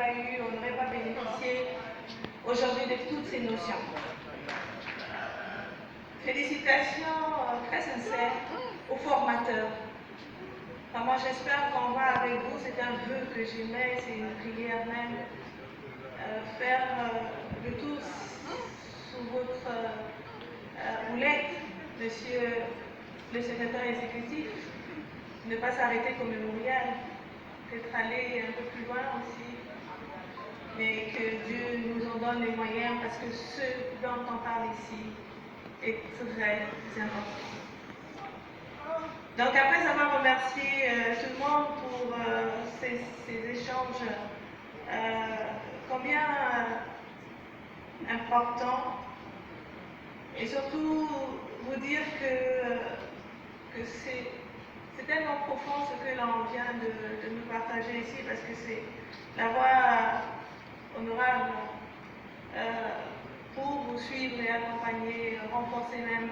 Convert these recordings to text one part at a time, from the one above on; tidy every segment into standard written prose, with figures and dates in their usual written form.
on n'aurait pas bénéficié aujourd'hui de toutes ces notions. Félicitations très sincères aux formateurs. Enfin, moi, j'espère qu'on va avec vous, c'est un vœu que j'aimais, c'est une prière même, faire le tour sous votre houlette, monsieur le secrétaire exécutif, ne pas s'arrêter qu'au mémorial, peut-être aller un peu plus loin aussi, mais que Dieu nous en donne les moyens parce que ce dont on parle ici est très important. Donc après avoir remercié tout le monde pour ces échanges combien importants, et surtout vous dire que c'est tellement profond ce que l'on vient de nous partager ici, parce que c'est la voie honorable pour vous suivre et accompagner, renforcer même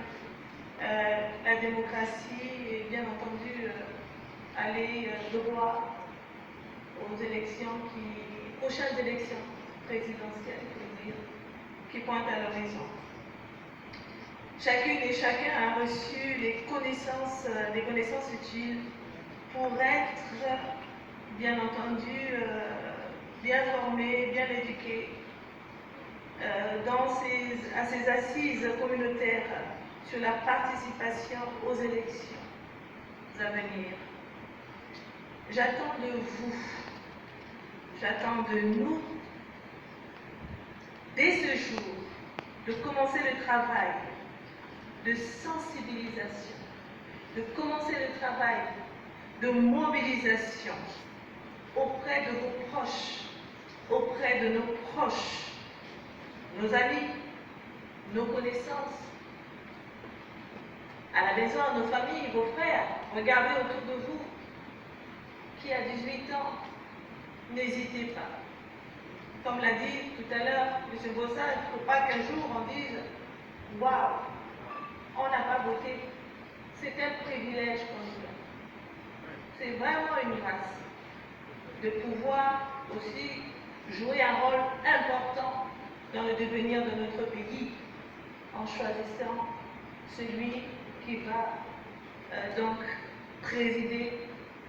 la démocratie et bien entendu aller droit aux élections prochaines élections présidentielles, qui pointent à l'horizon. Chacune et chacun a reçu les connaissances utiles pour être, bien entendu, bien formé, bien éduqué à ces assises communautaires sur la participation aux élections à venir. J'attends de vous, j'attends de nous, dès ce jour, de commencer le travail de sensibilisation, de commencer le travail de mobilisation auprès de vos proches, auprès de nos proches, nos amis, nos connaissances, à la maison, nos familles, vos frères. Regardez autour de vous qui a 18 ans, n'hésitez pas. Comme l'a dit tout à l'heure M. Bossa, il ne faut pas qu'un jour on dise « Waouh, on n'a pas voté ». C'est un privilège qu'on nous a. C'est vraiment une grâce de pouvoir aussi jouer un rôle important dans le devenir de notre pays en choisissant celui qui va donc présider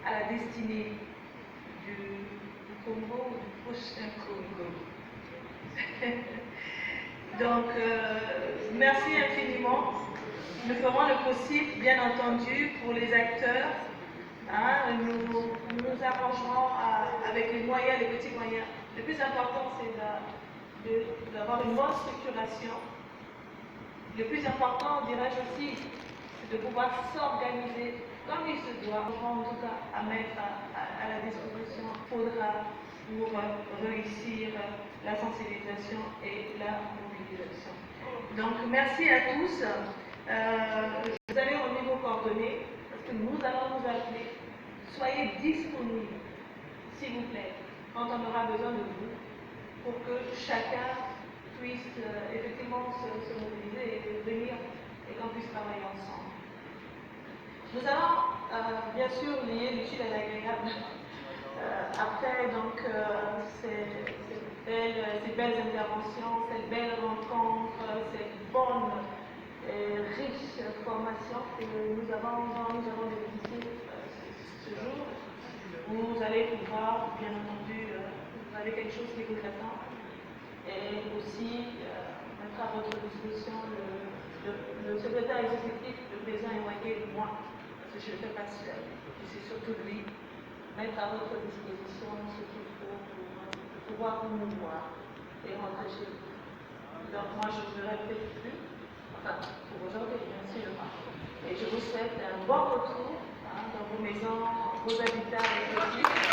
à la destinée du Congo, du prochain Congo. Donc, merci infiniment. Nous ferons le possible, bien entendu, pour les acteurs. Hein, nous nous arrangerons avec les moyens, les petits moyens. Le plus important, c'est d'avoir une bonne structuration. Le plus important, dirais-je aussi, c'est de pouvoir s'organiser comme il se doit, en tout cas à mettre à la disposition. Il faudra pour réussir la sensibilisation et la mobilisation. Donc, merci à tous. Vous avez remis vos coordonnées, parce que nous allons vous appeler. Soyez disponibles, s'il vous plaît, quand on aura besoin de vous, pour que chacun puisse effectivement se mobiliser et venir et qu'on puisse travailler ensemble. Nous allons bien sûr lier l'utile à l'agréable. Après donc ces belles interventions, cette belle rencontre, cette bonne et riche formation que nous avons bénéficié ce jour, vous allez pouvoir, bien entendu, vous avez quelque chose qui vous attend, et aussi mettre à votre disposition le secrétaire exécutif, le président Ewaye et moi, parce que je ne le fais pas seul, et c'est surtout lui, mettre à votre disposition ce qu'il faut pour pouvoir vous mouvoir et rentrer chez vous. Donc moi je ne me répète plus, enfin pour aujourd'hui bien sûr, et je vous souhaite un bon retour dans vos maisons, vos habitats respectifs.